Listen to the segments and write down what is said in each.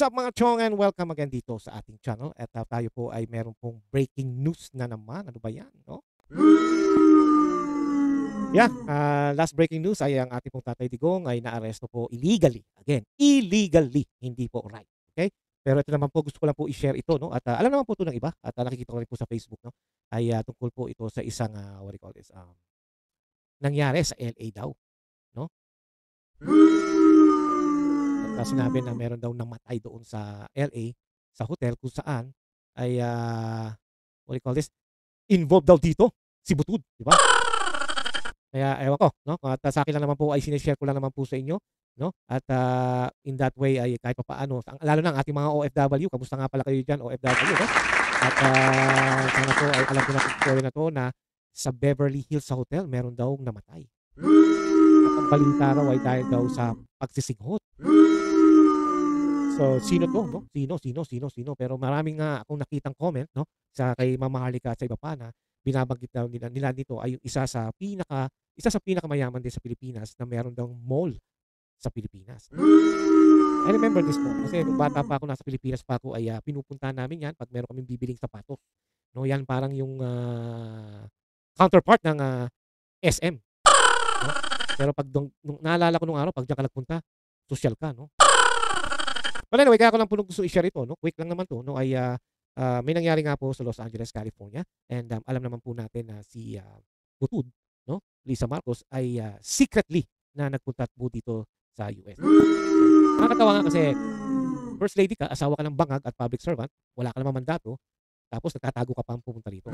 up mga chong, and welcome again dito sa ating channel. At tayo po ay meron pong breaking news na naman. Ano ba yan? No? Yeah, last breaking news ay ang ating pong Tatay Digong ay naaresto po illegally. Again, illegally, hindi po right. Okay? Pero ito naman po, gusto ko lang po i-share ito. No? At alam naman po ito ng iba. At nakikita ko rin po sa Facebook. No? Ay tungkol po ito sa isang, what do you call this, nangyari sa LA daw. No? At sinabi na meron daw namatay doon sa LA, sa hotel kung saan ay, what do you call this, involved daw dito si Butod, di ba? Kaya ewan ko, no? At sa akin lang naman po ay sinishare ko lang naman po sa inyo, no? At in that way ay kahit papaano, lalo na ang ating mga OFW, kamusta nga pala kayo diyan OFW, no? At sana po ay alam ko na ang story na to na sa Beverly Hills sa hotel meron daw namatay. At ang balita raw ay dahil daw sa pagsisighot. So, sino to, no? Sino? Pero maraming nga akong nakitang comment, no? Sa kay Mama Harlika at sa iba pa na binabanggit daw nila dito ay yung isa sa pinakamayaman din sa Pilipinas na meron daw mall sa Pilipinas. I remember this po kasi nung bata pa ako, nasa Pilipinas pa ako, ay pinupuntahan namin yan pag meron kaming bibiling sapatos. No, yan parang yung counterpart ng SM. No? Pero pag nung naalala ko nung araw, pag diyan ka nagpunta, social ka, no? But anyway, kaya ko lang po gusto i-share ito, no? Quick lang naman to, no? Ay may nangyari nga po sa Los Angeles, California. And alam naman po natin na si Butod, no? Lisa Marcos ay secretly na nagpunta po dito sa US. Nakakatawa nga kasi first lady ka, asawa ka ng bangag at public servant, wala ka namang mandato, tapos nagtatago ka pa pumunta rito.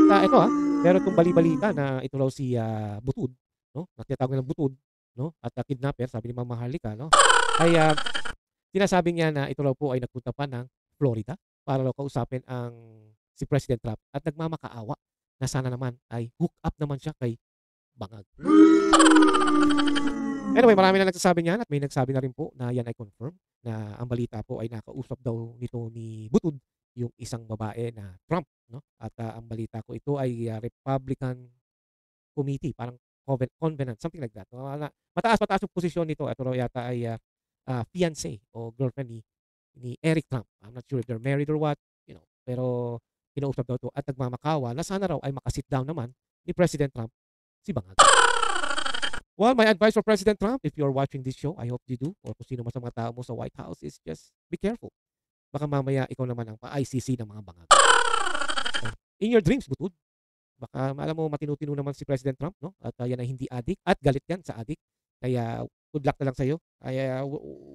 At ito meron itong bali-balita na ito raw si Butod, no? Nagtatago ng Butod, no? At kidnapper, sabi ni Mama Harlika, no? Ay sinasabi niya na ito raw po ay nagpunta pa ng Florida para raw kausapin si President Trump at nagmamakaawa na sana naman ay hook up naman siya kay bangag. Anyway, marami na nagsasabi niyan at may nagsabi na rin po na yan ay confirm na ang balita po ay nakausap daw nito ni Butod yung isang babae na Trump, no? At ang balita ko ito ay Republican committee, parang covenant, something like that. Mataas yung posisyon nito. Ito raw yata ay fiancé o girlfriend ni Eric Trump. I'm not sure if they're married or what, you know. Pero kinausap daw ito at nagmamakawa na sana raw ay makasit down naman ni President Trump si bangag. Well, my advice for President Trump, if you're watching this show, I hope you do, or kung sino man sa mga tao mo sa White House, is just be careful. Baka mamaya ikaw naman ang pa-ICC ng mga bangag. In your dreams, Butod. Baka alam mo matinu-tino naman si President Trump, no? At yan ay hindi addict at galit yan sa addict. Kaya good luck na lang sa iyo.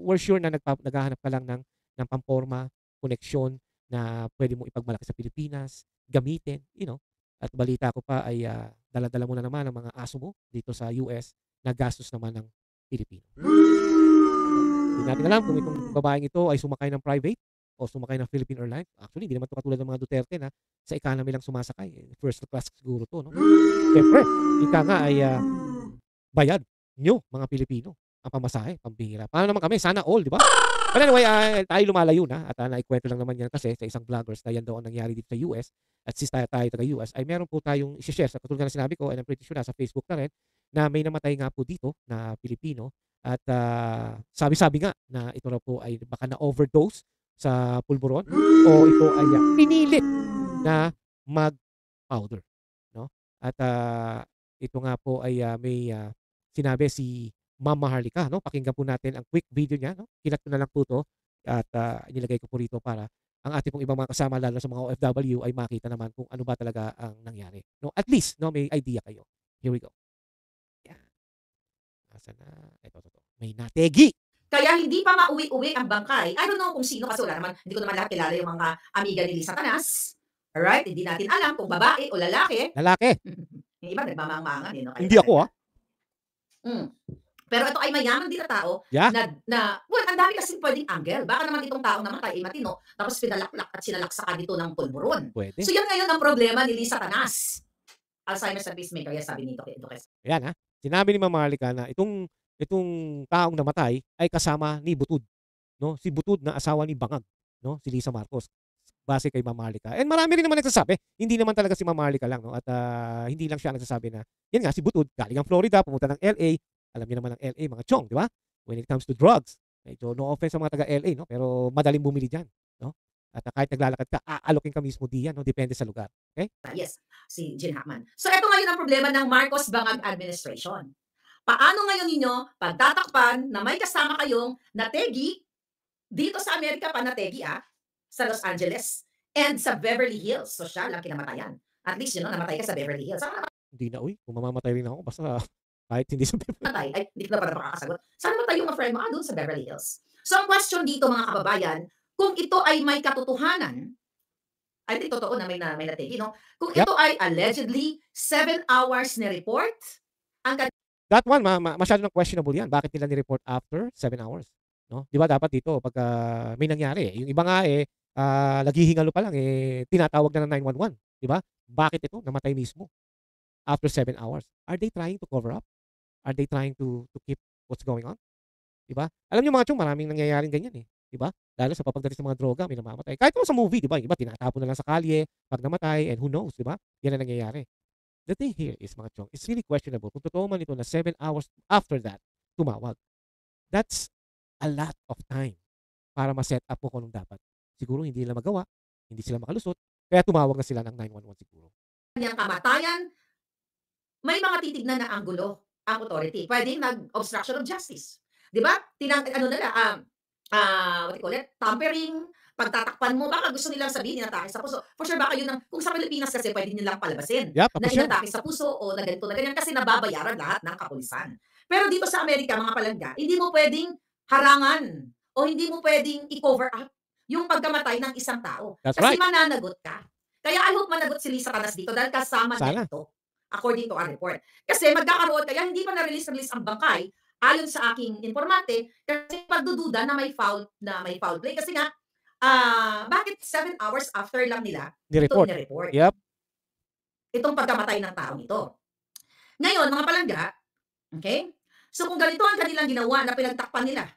We're sure na naghahanap ka lang ng pamporma, koneksyon na pwede mo ipagmalaki sa Pilipinas, gamitin, you know. At balita ko pa ay dala-dala mo na naman ang mga aso mo dito sa US na gastos naman ng Pilipino. Hindi natin alam kung itong babaeng ito ay sumakay ng private o sumakay ng Philippine Airlines. Actually, hindi naman ito katulad ng mga Duterte na sa economy lang sumasakay. First class siguro to, no? Siyempre, ika nga ay bayad nyo, mga Pilipino, ang pamasahe, pambihira. Paano naman kami? Sana all, di ba? But anyway, tayo lumalayo na at naikwento lang naman yan kasi sa isang vloggers na yan daw ang nangyari dito sa US at since tayo taga-US ay meron po tayong isi-share sa katulad na sinabi ko and I'm pretty sure nasa Facebook na rin na may namatay nga po dito na Pilipino at sabi-sabi nga na ito na po ay baka na-overdose sa pulburon o ito ay pinilit na mag-powder, no? At ito nga po ay may sinabi si Mama Harlika, no? Pakinggan po natin ang quick video niya, no? Kinat ko na lang po to at inilagay ko po rito para ang ating pong ibang mga kasama lalo sa mga OFW ay makita naman kung ano ba talaga ang nangyari, no? At least, no, may idea kayo. Here we go. Yan. Asa na? Ito. May nategi. Kaya hindi pa mauwi-uwi ang bangkay. I don't know kung sino kasi wala naman, hindi ko naman lahat kilala yung mga amiga ni Lisa Canas. Alright? Hindi natin alam kung babae o lalaki. Lalaki. Yung iba nagmamang-mangan. Hindi ako, Pero ito ay mayaman din na tao well, ang dami kasing pwedeng angle. Baka naman itong taong namatay ay matino, tapos pinalaklak at sinalaksakan dito ng pulburon. Pwede. So yan ngayon ang problema ni Lisa Canas. Alzheimer's at pacemaker, yan sabi nito. Yan sinabi ni Mama Harlika na itong taong namatay ay kasama ni Butod, no? Si Butod na asawa ni bangag, no? Si Lisa Marcos. Base kay Mama Harlika. And marami rin naman nagsasabi, hindi naman talaga si Mama Harlika lang, no? At hindi lang siya nagsasabi na, yan nga, si Butod, galing ang Florida, pumunta ng LA, alam niyo naman ang LA, mga chong, di ba? When it comes to drugs, Medyo no offense sa mga taga LA 'no, pero madaling bumili diyan, 'no? At kahit naglalakad ka, aalokhin ka mismo diyan 'no, depende sa lugar, okey? Yes, si Gene Hackman. So eto ngayon ang problema ng Marcos Bangag administration. Paano ngayon ninyo pagtatakpan na may kasama kayong nategi dito sa Amerika pa nategi, sa Los Angeles and sa Beverly Hills, sosyal ang kinamatayan. At least namatay ka sa Beverly Hills. Saan Hindi na, uy, kung mamamatay rin ako basta kahit hindi sa namatay? Ay, hindi ka na pala makakasagot. Saan namatay yung mga friend mo? Doon sa Beverly Hills. So ang question dito mga kababayan, kung ito ay may katotohanan, ay di totoo na may nategi, no? Kung Yep. ito ay allegedly 7 hours ni report, ang That one masyado ng questionable 'yan. Bakit nila ni-report after 7 hours, 'no? 'Di ba dapat dito pagka may nangyari, yung iba nga, naghihingalo pa lang, tinatawag na ng 911, 'di ba? Bakit ito namatay mismo after 7 hours? Are they trying to cover up? Are they trying to keep what's going on? 'Di ba? Alam niyo mga chong, maraming nangyayaring ganyan, 'di ba? Lalo sa pagdating sa mga droga, may namamatay. Kahit naman sa movie, 'di ba? Yung iba tinatapon na lang sa kalye 'pag namatay and who knows, 'di ba? Yan ang nangyayari. The thing here is mga chong, it's really questionable kung totoo man ito na 7 hours after that tumawag. That's a lot of time para ma-set up mo kung anong dapat. Siguro hindi nila magawa, hindi sila makalusot, kaya tumawag na sila ng 911 siguro. kanyang kamatayan, may mga titignan na anggulo ang authority. Pwedeng nag-obstruction of justice. 'Di ba? Ano nila, what do you call it? Tampering, pagtatakpan mo, baka gusto nilang sabihin inatake sa puso. For sure baka yun ang kung sa Pilipinas kasi pwede nilang palabasin Yeah, na tapos yun. inatake sa puso o na ganito na ganyan kasi nababayaran lahat ng kapulisan. Pero dito sa Amerika, mga palangga, hindi mo pwedeng harangan o hindi mo pwedeng i-cover up yung pagkamatay ng isang tao. That's Kasi right. mananagot ka. Kaya I hope managot si Lisa Canas dito dahil kasama Sana. niya ito, according to our report. Kasi magkakaroon kaya hindi pa na-release ang bangkay ayon sa aking informante kasi pagdududa na may foul play kasi nga bakit 7 hours after lang nila ito Ni-report. ni-report Yep. itong pagkamatay ng taong ito. Ngayon, mga palangga, okay? So kung ganito ang kanilang ginawa na pinagtakpan nila,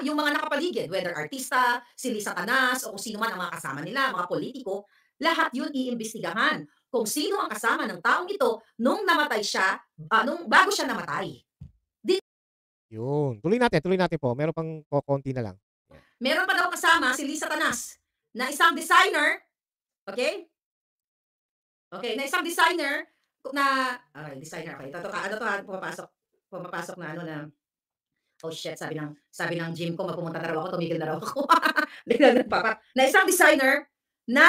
yung mga nakapaligid, whether artista, si Lisa Canas, o kung sino man ang mga kasama nila, mga politiko, lahat yun iimbestigahan kung sino ang kasama ng taong ito nung namatay siya, nung bago siya namatay. Yun. Tuloy natin po. Meron pang kokonti na lang. Yan. Meron pa daw kasama si Lisa Canas na isang designer, okay? Okay, na isang designer na, designer, okay. Ano to pumapasok na ano na, oh shit, sabi ng gym ko, magpumunta na raw ako, tumigil na raw ako. Biglang nagpapa na isang designer na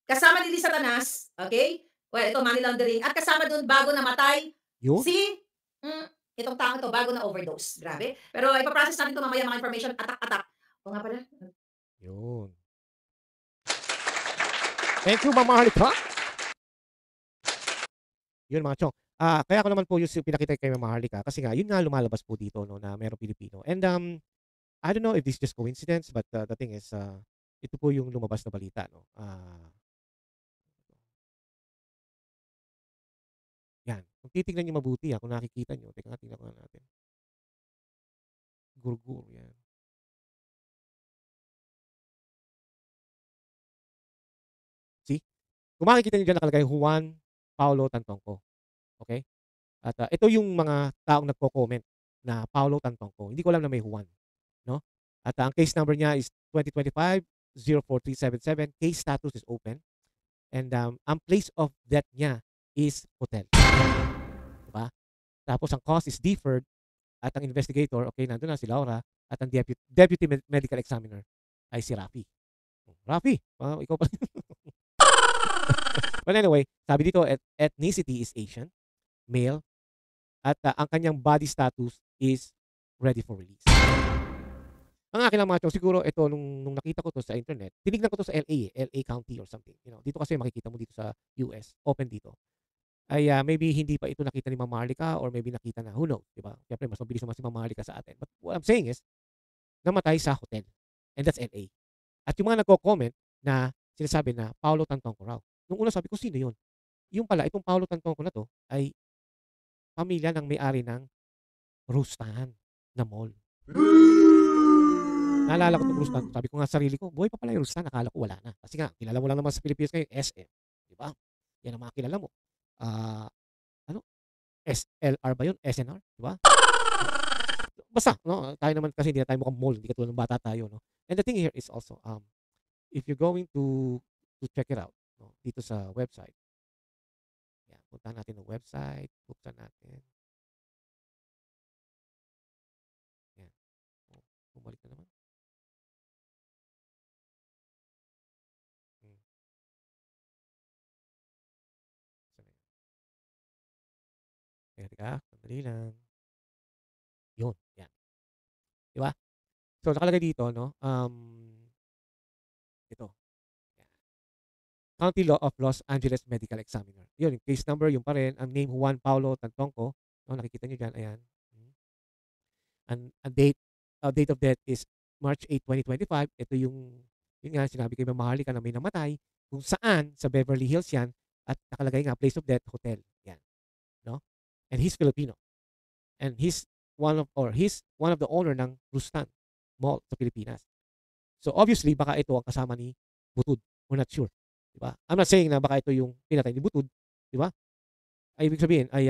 kasama ni Lisa Canas, okay? Well, ito money laundering at kasama dun bago namatay Yun. si itong taong to bago na overdose. Grabe. Pero ipa-process natin ito mamaya mga information, atak. O nga pala. Yun. Thank you, Mama Harlika. Yun mga chong. Kaya ko naman po yung pinakita kay Mama Harlika kasi nga, yun nga lumalabas po dito no, na merong Pilipino. And I don't know if this is just coincidence, but the thing is, ito po yung lumabas na balita. No? Yan. Kung titignan nyo mabuti, kung nakikita nyo, teka nga, tingnan ko nga natin. Gurgur, yan. See? Kung makikita nyo dyan nakalagay, Juan Paulo Tantongco. Okay? At ito yung mga taong nagko-comment na Paulo Tantongco. Hindi ko alam na may Juan. No? At ang case number niya is 2025-04377. Case status is open. And ang place of death niya is hotel. Diba? Tapos ang cause is deferred at ang investigator, okay, nandun na si Laura at ang deputy medical examiner ay si Rafi. Rafi, ikaw pala. But anyway, sabi dito, ethnicity is Asian, male, at ang kanyang body status is ready for release. Ang akin lang mga chong, siguro ito nung nakita ko to sa internet, tinignan ko to sa LA County or something. You know, dito kasi makikita mo dito sa US, open dito. Ay maybe hindi pa ito nakita ni Ma'am Marlica or maybe nakita na, who knows, di ba? Siyempre, mas mabilis naman si Ma'am Marlica sa atin. But what I'm saying is, namatay sa hotel. And that's LA. At yung mga nagko-comment na sinasabi na Paulo Tantongco raw. Nung una sabi ko, sino yun? Yung pala, itong Paulo Tantongco na to ay pamilya ng may-ari ng Rustahan na mall. Naalala ko itong Rustan. Sabi ko nga sarili ko, buhay pa pala yung Rustan. Nakala ko wala na. Kasi nga, kilala mo lang naman sa Pilipinas ngayon, SM. Di ba? Yan ang mga kilala mo. SLR ba yun? SNR? Di ba? basta 'no, tayo naman kasi hindi na tayo mukhang mall, hindi katulad ng bata tayo 'no. And the thing here is also, if you're going to check it out 'no, dito sa website, yan, puntahan natin ang website, buksan natin, yan. Oh, bumalik na naman. Hmm, saan na 'yan? Teka, sandali lang. Yun, yan, 'di ba? So, nakalagay dito 'no, ito, yan, County Law of Los Angeles Medical Examiner. Yun, yung case number yun pa rin, ang name Juan Paulo Tantongco, 'no, nakikita niyo diyan, ayan. Hmm. Ang date of death is March 8, 2025. Ito yung yun nga sinabi kay Ma'am Maharlika na may namatay kung saan sa Beverly Hills yan at nakalagay nga place of death hotel, yan, 'no? And he's Filipino and he's one of the owner ng Rustan Mall sa Pilipinas. So obviously baka ito ang kasama ni Butod, we're not sure, 'di ba? I'm not saying na baka ito yung pinatay ni Butod, 'di ba? Ay ibig sabihin ay,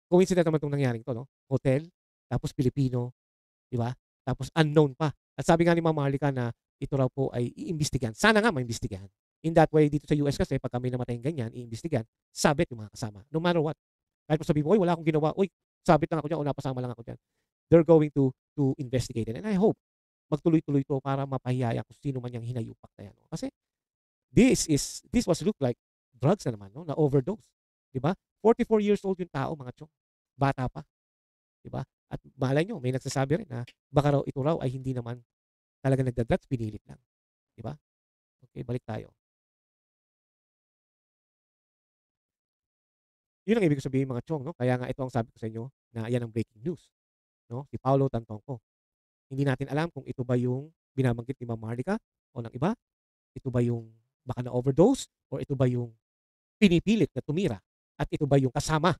coincident naman 'tong nangyaring 'to 'no, hotel, tapos Pilipino, 'di ba? Tapos unknown pa. At sabi nga ni Ma'am Marlica na ito raw po ay iimbestigahan. Sana nga maimbestigahan. In that way, dito sa US kasi pagka may namatayang ganyan, iimbestigahan, sabit yung mga kasama. No matter what. Kahit pa sabihin mo, "Uy, wala akong ginawa. Uy, sabit lang ako diyan o napasama lang ako diyan." They're going to investigate it. And I hope magtuloy-tuloy 'to para mapahiyaya kung sino man yang hinayupak na 'yan. Kasi this was look like drugs na naman 'no, na overdose, 'di ba? 44 years old yung tao mga chong. Bata pa. 'Di ba? At malay niyo may nagsasabi rin na baka raw ito raw ay hindi naman talagang nagda-drugs, pinilit lang, 'di ba? Okay, balik tayo. 'Yun ang ibig ko sabihin mga chong 'no, kaya nga ito ang sabi ko sa inyo na 'yan ang breaking news 'no, si Paulo Tantongco. Hindi natin alam kung ito ba yung binabanggit ni Ma'am Marlica o ng iba, ito ba yung baka na-overdose or ito ba yung pinipilit na tumira at ito ba yung kasama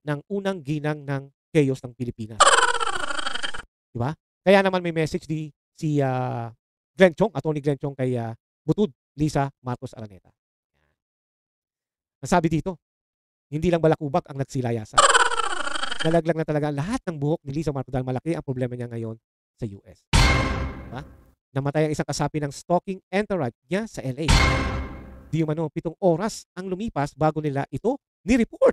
ng unang ginang ng chaos ng Pilipinas, 'di ba? Kaya naman may message si, Glenn Chong, Attorney Glenn Chong kay, Butod Lisa Marcos Araneta. Ang sabi dito, hindi lang balakubak ang nagsilayasan. Nalaglag na talaga lahat ng buhok ni Lisa Marcos dahil malaki ang problema niya ngayon sa US. 'Di ba? Namatay ang isang kasapi ng stalking entourage niya sa LA. Di umano 7 oras ang lumipas bago nila ito ni-report.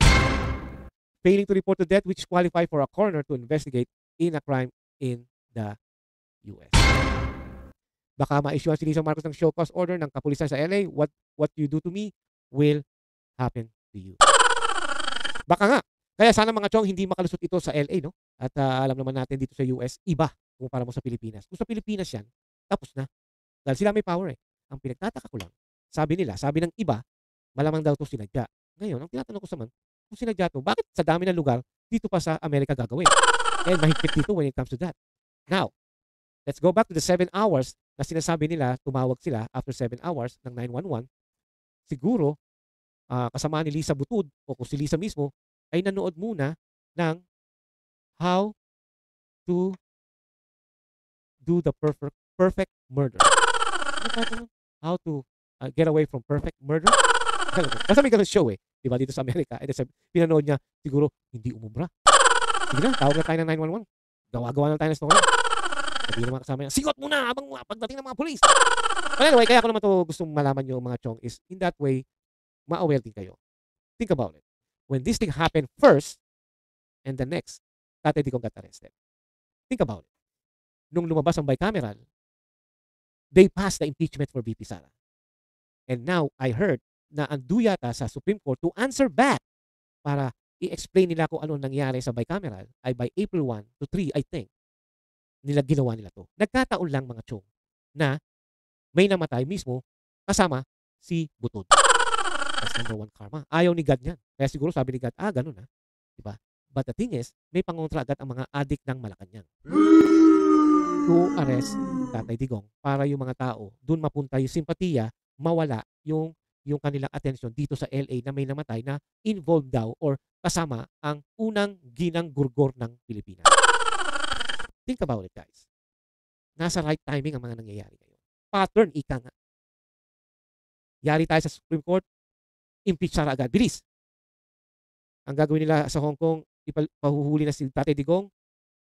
Failing to report the death which qualify for a coroner to investigate in a crime in the US. Baka ma-issuean si Lisa Marcos ng show cause order ng kapulisan sa LA. What you do to me will happen to you. Baka nga. Kaya sana mga chong hindi makalusot ito sa LA 'no. At, alam naman natin dito sa US iba kumpara mo sa Pilipinas. Kung sa Pilipinas 'yan, tapos na. Dahil sila may power, eh. Ang pinagtataka ko lang, sabi nila, sabi ng iba, malamang daw 'to sinadya. Ngayon ang tinatanong ko naman, kung sinadya 'to, bakit sa dami ng lugar dito pa sa Amerika gagawin? And mahigpit dito when it comes to that. Now, let's go back to the 7 hours na sinasabi nila tumawag sila after 7 hours ng 911. Siguro, kasama ni Lisa Butod o kung si Lisa mismo ay nanood muna ng How to do the perfect murder. Ano ba 'to? How to, get away from perfect murder? Kasi may gano'n show, eh, 'di ba dito sa Amerika. And then pinanood niya, siguro hindi umubra. Sige na, tawag na tayo ng 911. Gawa-gawa na tayo ng story. Sabihin ng mga kasama niya, "Sigot muna habang pagdating ng mga pulis." But anyway, kaya ko naman 'to gustong malaman niyo mga chong is in that way, ma-aware din kayo. Think about it. When this thing happened first and the next, Tatay Digong got arrested. Think about it. Nung lumabas ang bicameral, they passed the impeachment for VP Sara. And now, I heard na ando yata sa Supreme Court to answer back para i-explain nila kung ano nangyari sa bicameral ay by April 1 to 3, I think, ginawa nila to. Nagkataon lang mga chong na may namatay mismo kasama si Butod. That's number one karma. Ayaw ni God niyan. Kaya siguro sabi ni God, ganun na. Diba? But the thing is, may pangontra agad ang mga adik ng Malacanang to arrest Tatay Digong para yung mga tao dun mapunta yung simpatiya, mawala yung kanilang atensyon dito sa LA na may namatay na involved daw or kasama ang unang ginang gurgor ng Pilipinas. Think about it, guys. Nasa right timing ang mga nangyayari ngayon. Pattern, ika nga. Yari tayo sa Supreme Court, impeach Sara agad. Bilis. Ang gagawin nila sa Hong Kong, pahuhuli na si Tatay Digong,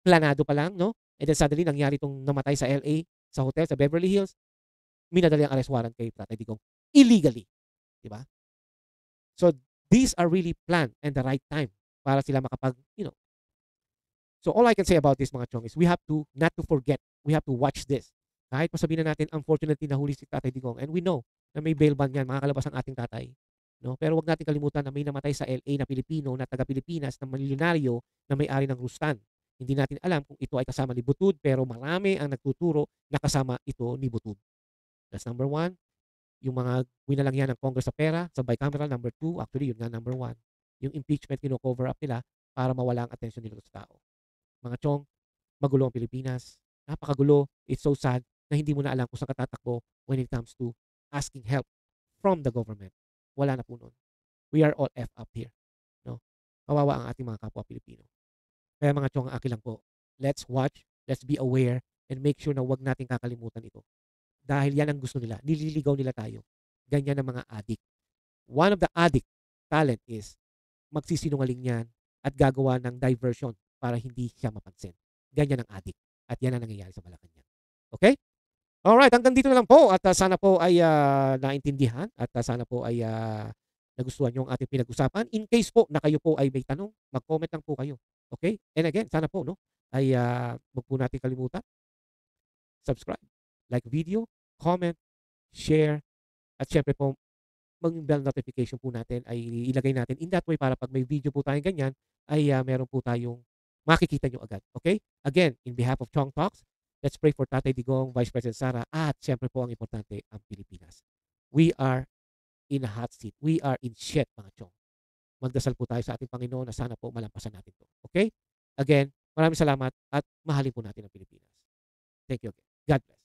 planado pa lang, no? And then suddenly nangyari itong namatay sa LA, sa hotel, sa Beverly Hills, minadali ang arrest warrant kay Tatay Digong illegally, di ba? So these are really planned and the right time para sila makapag, So all I can say about this mga chong is we have to not to forget, we have to watch this. Kahit masabihin na natin unfortunately nahuli si Tatay Digong and we know na may bail ban yan, makakalabas ang ating tatay. No? Pero wag natin kalimutan na may namatay sa LA na Pilipino, na taga-Pilipinas, na milyonaryo, na may-ari ng Rustan. Hindi natin alam kung ito ay kasama ni Butod, pero marami ang nagtuturo na kasama ito ni Butod. That's number one. Yung mga winalang yan ng Congress sa pera, sa bicameral, number two. Actually, yun nga number one. Yung impeachment, kino-cover up nila para mawala ang attention nila sa tao. Mga chong, magulo ang Pilipinas. Napakagulo. It's so sad na hindi mo na alam kung saan katatakbo when it comes to asking help from the government. Wala na po nun. We are all F up here. No? Kawawa ang ating mga kapwa Pilipino. Kaya mga chong, akin lang po, let's watch, let's be aware, and make sure na wag natin kakalimutan ito. Dahil yan ang gusto nila. Nililigaw nila tayo. Ganyan ang mga addict. One of the addict talent is magsisinungaling yan at gagawa ng diversion para hindi siya mapansin. Ganyan ang addict. At yan ang nangyayari sa Malacanang. Okay? Alright, hanggang dito na lang po at sana po ay naintindihan at sana po ay nagustuhan nyo ang ating pinag-usapan. In case po na kayo po ay may tanong, mag-comment lang po kayo. Okay? And again, sana po ay wag po natin kalimutan. Subscribe, like video, comment, share, at syempre po mag-bell notification po natin ay ilagay natin in that way para pag may video po tayong ganyan ay meron po tayong makikita nyo agad. Okay? Again, in behalf of Chong Talks, let's pray for Tatay Digong, Vice President Sara, at syempre po ang importante, ang Pilipinas. We are in a hot seat. We are in shit, mga Chong. Magdasal po tayo sa ating Panginoon na sana po malampasan natin to. Okay? Again, maraming salamat at mahalin po natin ang Pilipinas. Thank you again. God bless.